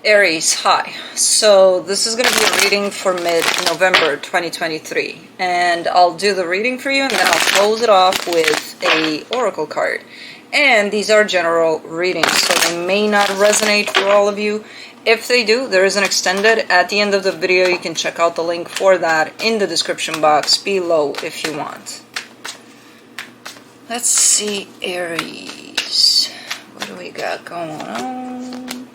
Aries, hi. So this is going to be a reading for mid-November 2023, and I'll do the reading for you and then I'll close it off with a oracle card. And these are general readings, so they may not resonate for all of you. If they do, there is an extended at the end of the video. You can check out the link for that in the description box below if you want. Let's see, Aries. What do we got going on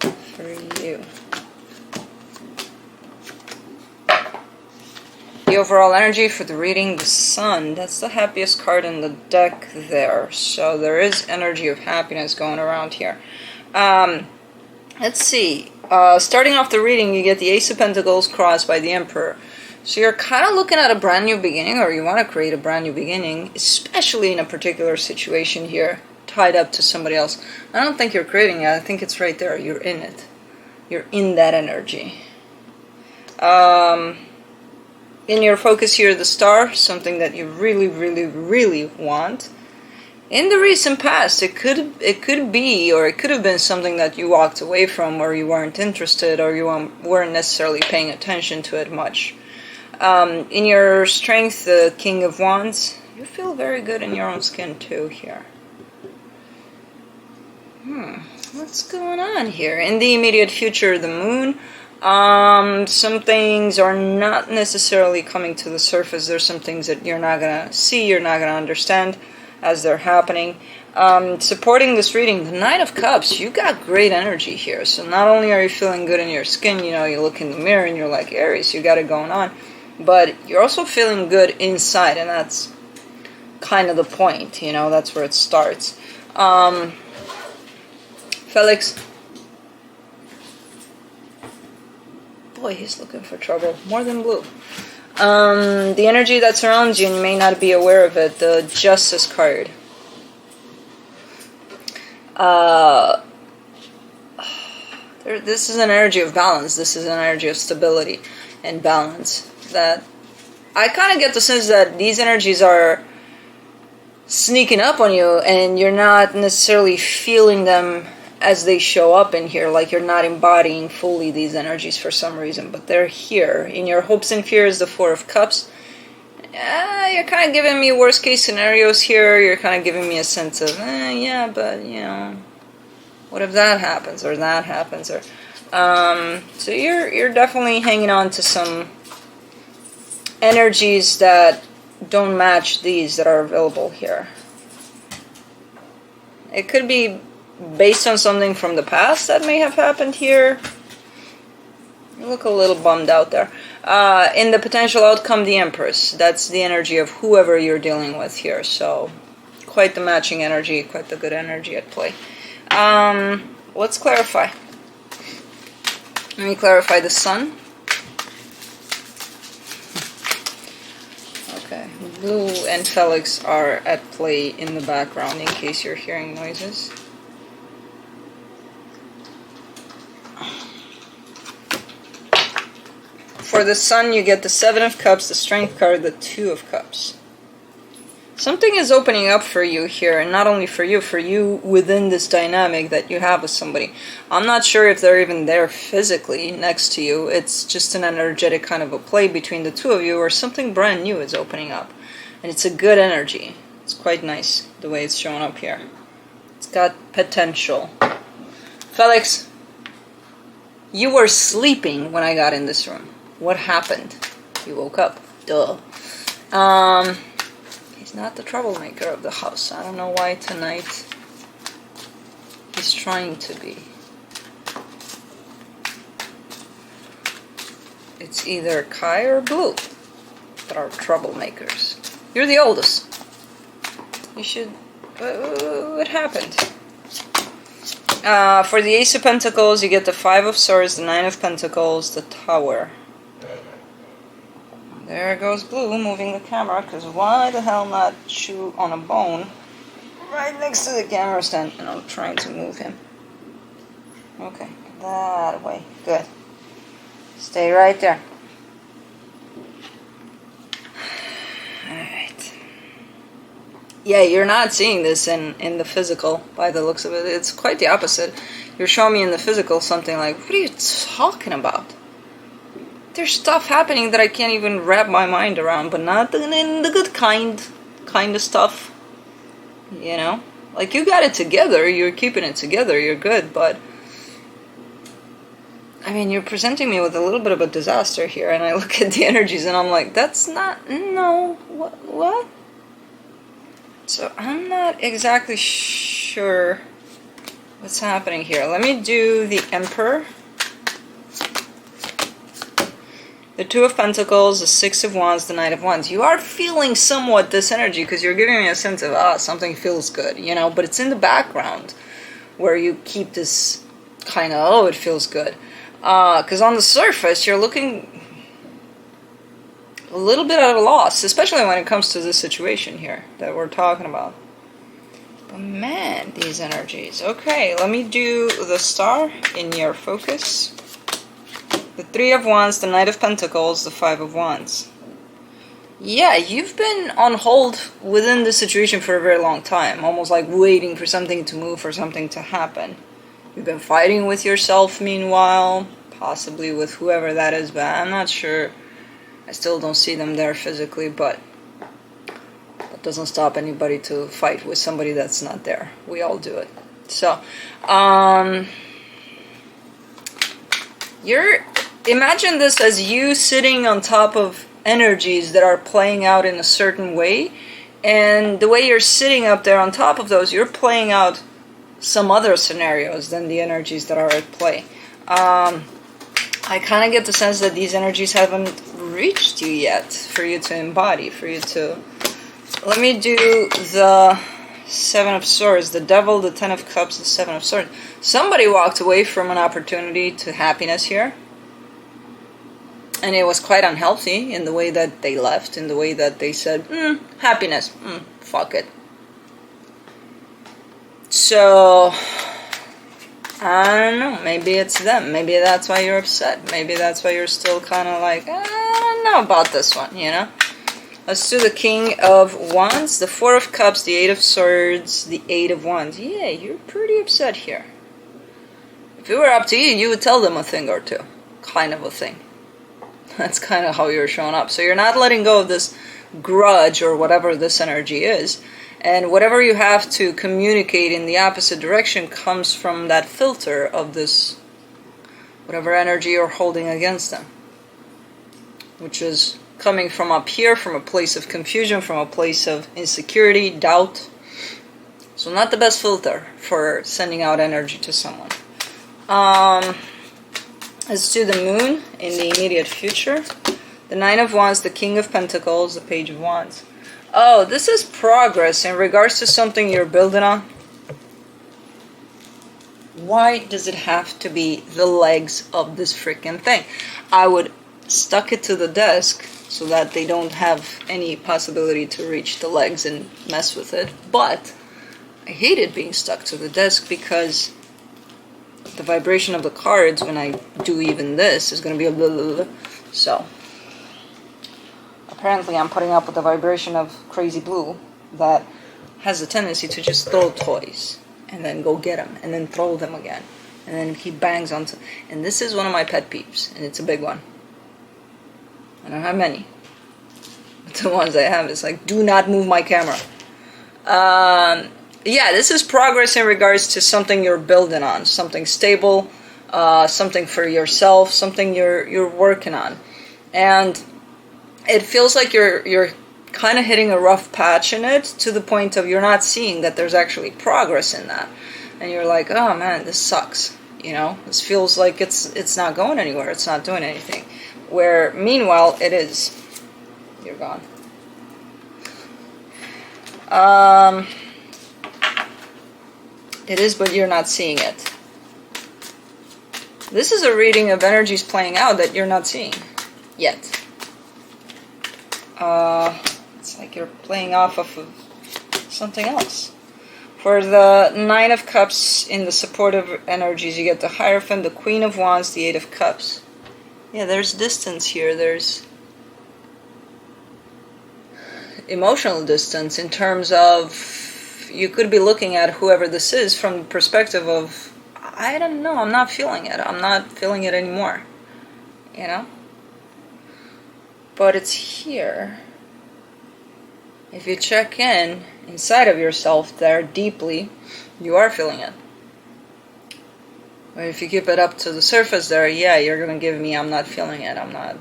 for you? The overall energy for the reading, the Sun. That's the happiest card in the deck there. So there is energy of happiness going around here. Let's see. Starting off the reading, you get the Ace of Pentacles crossed by the Emperor. So you're kind of looking at a brand new beginning, or you want to create a brand new beginning, especially in a particular situation here, tied up to somebody else. I don't think you're creating it. I think it's right there. You're in it. You're in that energy. In your focus here, the Star, something that you really, really, really want. In the recent past, it could be, or it could have been something that you walked away from, or you weren't interested, or you weren't necessarily paying attention to it much. In your strength, the King of Wands, you feel very good in your own skin too here. What's going on here? In the immediate future, the Moon. Some things are not necessarily coming to the surface. There's some things that you're not gonna see, you're not gonna understand as they're happening. Supporting this reading, the Knight of Cups, you got great energy here. So not only are you feeling good in your skin, you know, you look in the mirror and you're like, Aries, you got it going on. But you're also feeling good inside, and that's kind of the point, you know, that's where it starts. Felix. Boy, he's looking for trouble. More than blue. The energy that surrounds you, and you may not be aware of it, the Justice card. This is an energy of balance. This is an energy of stability and balance. That I kind of get the sense that these energies are sneaking up on you, and you're not necessarily feeling them as they show up in here, like you're not embodying fully these energies for some reason, but they're here. In your hopes and fears, the Four of Cups, you're kind of giving me worst case scenarios here. You're kind of giving me a sense of, yeah, but, you know, what if that happens, or that happens, or, so you're definitely hanging on to some energies that don't match these that are available here. It could be based on something from the past that may have happened here. You look a little bummed out there. In the potential outcome, the Empress. That's the energy of whoever you're dealing with here. So, quite the matching energy, quite the good energy at play. Let's clarify. Let me clarify the Sun. Okay, Blue and Felix are at play in the background in case you're hearing noises. For the Sun, you get the Seven of Cups, the Strength card, the Two of Cups. Something is opening up for you here, and not only for you within this dynamic that you have with somebody. I'm not sure if they're even there physically next to you. It's just an energetic kind of a play between the two of you, or something brand new is opening up. And it's a good energy. It's quite nice, the way it's showing up here. It's got potential. Felix, you were sleeping when I got in this room. What happened? You woke up. Duh. He's not the troublemaker of the house. I don't know why tonight he's trying to be. It's either Kai or Blue that are troublemakers. You're the oldest. You should... What happened? For the Ace of Pentacles, you get the Five of Swords, the Nine of Pentacles, the Tower. There goes Blue moving the camera, because why the hell not chew on a bone right next to the camera stand? And I'm trying to move him. Okay, that way. Good. Stay right there. Alright. Yeah, you're not seeing this in the physical by the looks of it. It's quite the opposite. You're showing me in the physical something like, what are you talking about? There's stuff happening that I can't even wrap my mind around, but not in the good kind of stuff. You know? Like, you got it together, you're keeping it together, you're good, but I mean, you're presenting me with a little bit of a disaster here, and I look at the energies and I'm like, that's not, no, what? So I'm not exactly sure what's happening here. Let me do the Emperor, the Two of Pentacles, the Six of Wands, the Knight of Wands. You are feeling somewhat this energy because you're giving me a sense of, something feels good, you know, but it's in the background where you keep this kind of, it feels good. Because on the surface, you're looking a little bit at a loss, especially when it comes to this situation here that we're talking about. But man, these energies. Okay, let me do the Star in your focus. The Three of Wands, the Knight of Pentacles, the Five of Wands. Yeah, you've been on hold within this situation for a very long time, almost like waiting for something to move, for something to happen. You've been fighting with yourself meanwhile, possibly with whoever that is, but I'm not sure. I still don't see them there physically, but that doesn't stop anybody to fight with somebody that's not there. We all do it. So, imagine this as you sitting on top of energies that are playing out in a certain way, and the way you're sitting up there on top of those, you're playing out some other scenarios than the energies that are at play. I kind of get the sense that these energies haven't reached you yet for you to embody, for you to... Let me do the Seven of Swords, the Devil, the Ten of Cups, the Seven of Swords. Somebody walked away from an opportunity to happiness here. And it was quite unhealthy in the way that they left, in the way that they said, happiness, fuck it. So, I don't know, maybe it's them. Maybe that's why you're upset. Maybe that's why you're still kind of like, I don't know about this one, you know? Let's do the King of Wands, the Four of Cups, the Eight of Swords, the Eight of Wands. Yeah, you're pretty upset here. If it were up to you, you would tell them a thing or two. Kind of a thing. That's kind of how you're showing up. So you're not letting go of this grudge or whatever this energy is. And whatever you have to communicate in the opposite direction comes from that filter of this, whatever energy you're holding against them. Which is coming from up here, from a place of confusion, from a place of insecurity, doubt. So not the best filter for sending out energy to someone. Let's do the Moon in the immediate future. The Nine of Wands, the King of Pentacles, the Page of Wands. Oh, this is progress in regards to something you're building on. Why does it have to be the legs of this freaking thing? I would stuck it to the desk so that they don't have any possibility to reach the legs and mess with it. But I hated being stuck to the desk because the vibration of the cards when I do even this is going to be a blah, blah, blah. So apparently I'm putting up with the vibration of crazy blue that has a tendency to just throw toys and then go get them and then throw them again and then he bangs onto, and this is one of my pet peeves and it's a big one. I don't have many, but the ones I have is like, do not move my camera. Yeah, this is progress in regards to something you're building on, something stable, something for yourself, something you're working on, and it feels like you're kind of hitting a rough patch in it to the point of you're not seeing that there's actually progress in that, and you're like, oh man, this sucks. You know, this feels like it's not going anywhere. It's not doing anything. Where meanwhile it is. You're gone. It is, but you're not seeing it. This is a reading of energies playing out that you're not seeing yet. It's like you're playing off of something else. For the Nine of Cups in the supportive energies, you get the Hierophant, the Queen of Wands, the Eight of Cups. Yeah, there's distance here. emotional distance in terms of you could be looking at whoever this is from the perspective of, I don't know, I'm not feeling it. I'm not feeling it anymore. You know? But it's here. If you check in inside of yourself there deeply, you are feeling it. But if you keep it up to the surface there, yeah, you're going to give me, I'm not feeling it. I'm not,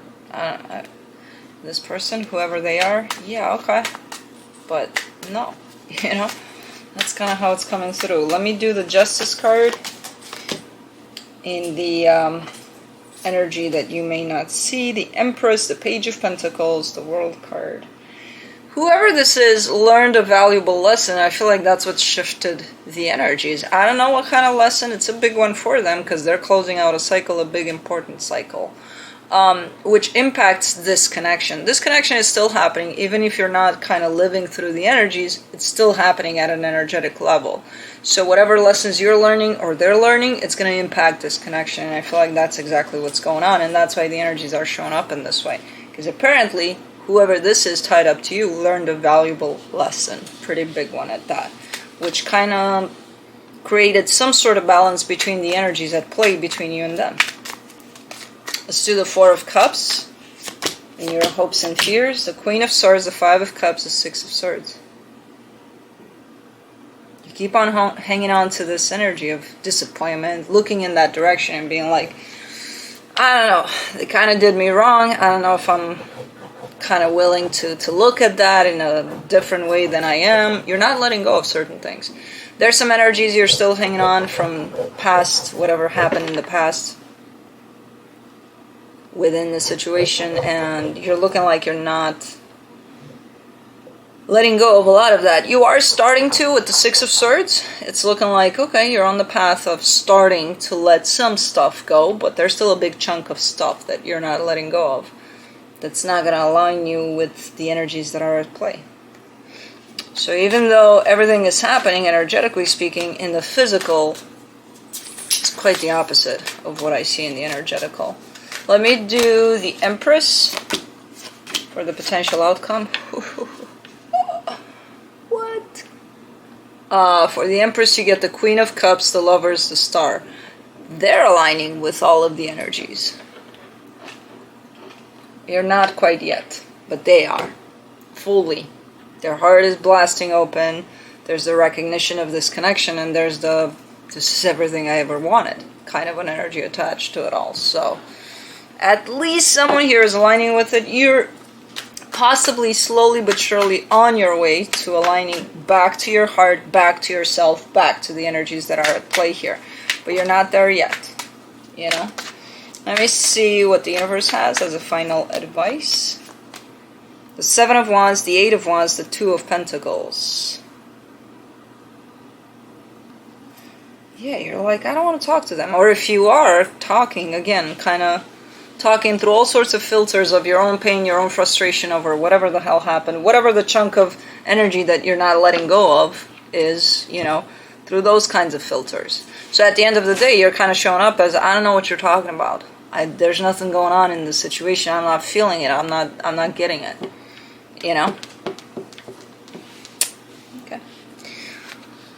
this person, whoever they are, yeah, okay. But no, you know, that's kind of how it's coming through. Let me do the Justice card in the energy that you may not see. The Empress, the Page of Pentacles, the World card. Whoever this is learned a valuable lesson. I feel like that's what shifted the energies. I don't know what kind of lesson. It's a big one for them because they're closing out a cycle, a big important cycle, which impacts this connection. This connection is still happening. Even if you're not kind of living through the energies, it's still happening at an energetic level. So whatever lessons you're learning or they're learning, it's going to impact this connection. And I feel like that's exactly what's going on. And that's why the energies are showing up in this way. Because apparently, whoever this is tied up to you learned a valuable lesson. Pretty big one at that. Which kind of created some sort of balance between the energies at play between you and them. Let's do the Four of Cups. In your hopes and fears. The Queen of Swords, the Five of Cups, the Six of Swords. You keep on hanging on to this energy of disappointment. Looking in that direction and being like, I don't know. They kind of did me wrong. I don't know if I'm kind of willing to look at that in a different way than I am. You're not letting go of certain things. There's some energies you're still hanging on from past, whatever happened in the past within the situation, and you're looking like you're not letting go of a lot of that. You are starting to with the Six of Swords. It's looking like, okay, you're on the path of starting to let some stuff go, but there's still a big chunk of stuff that you're not letting go of. That's not going to align you with the energies that are at play. So even though everything is happening, energetically speaking, in the physical, it's quite the opposite of what I see in the energetical. Let me do the Empress for the potential outcome. What? For the Empress, you get the Queen of Cups, the Lovers, the Star. They're aligning with all of the energies. You're not quite yet, but they are. Fully. Their heart is blasting open. There's the recognition of this connection, and there's the, this is everything I ever wanted, kind of an energy attached to it all. So, at least someone here is aligning with it. You're possibly slowly but surely on your way to aligning back to your heart, back to yourself, back to the energies that are at play here. But you're not there yet, you know? Let me see what the universe has as a final advice. The Seven of Wands, the Eight of Wands, the Two of Pentacles. Yeah, you're like, I don't want to talk to them. Or if you are talking, again, kind of talking through all sorts of filters of your own pain, your own frustration over whatever the hell happened, whatever the chunk of energy that you're not letting go of is, you know, through those kinds of filters. So at the end of the day, you're kind of showing up as, I don't know what you're talking about. There's nothing going on in this situation. I'm not feeling it. I'm not getting it. You know? Okay.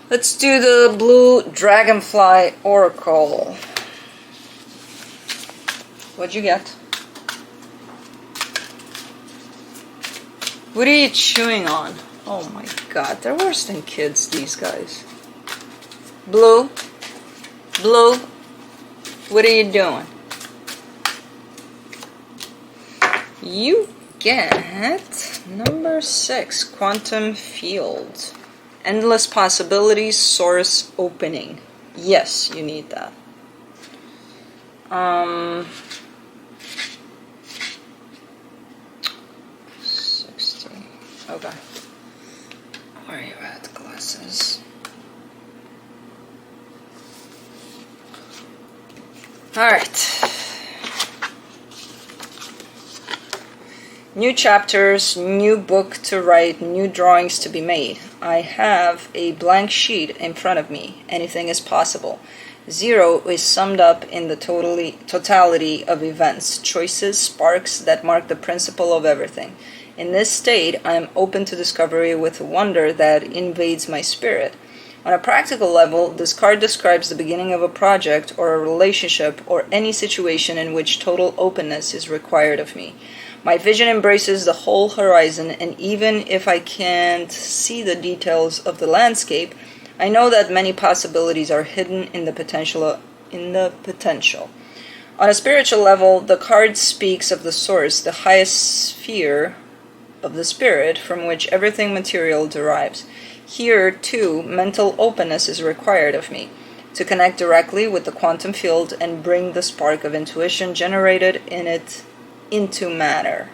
Let's do the Blue Dragonfly Oracle. What'd you get? What are you chewing on? Oh my god, they're worse than kids, these guys. Blue? Blue? What are you doing? You get number 6, Quantum Field. Endless possibilities, source opening. Yes, you need that. 60. Okay. Where are you at, glasses? Alright. New chapters, new book to write, new drawings to be made. I have a blank sheet in front of me. Anything is possible. 0 is summed up in the totality of events, choices, sparks that mark the principle of everything. In this state, I am open to discovery with a wonder that invades my spirit. On a practical level, this card describes the beginning of a project or a relationship or any situation in which total openness is required of me. My vision embraces the whole horizon, and even if I can't see the details of the landscape, I know that many possibilities are hidden in the potential. On a spiritual level, the card speaks of the source, the highest sphere of the spirit from which everything material derives. Here, too, mental openness is required of me to connect directly with the quantum field and bring the spark of intuition generated in it into matter.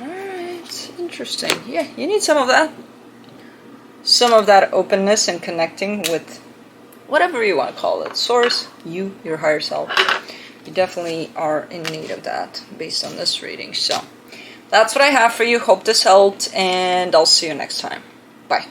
Alright, interesting. Yeah, you need some of that. Some of that openness and connecting with whatever you want to call it. Source, you, your higher self. You definitely are in need of that based on this reading. So, that's what I have for you. Hope this helped, and I'll see you next time. Bye.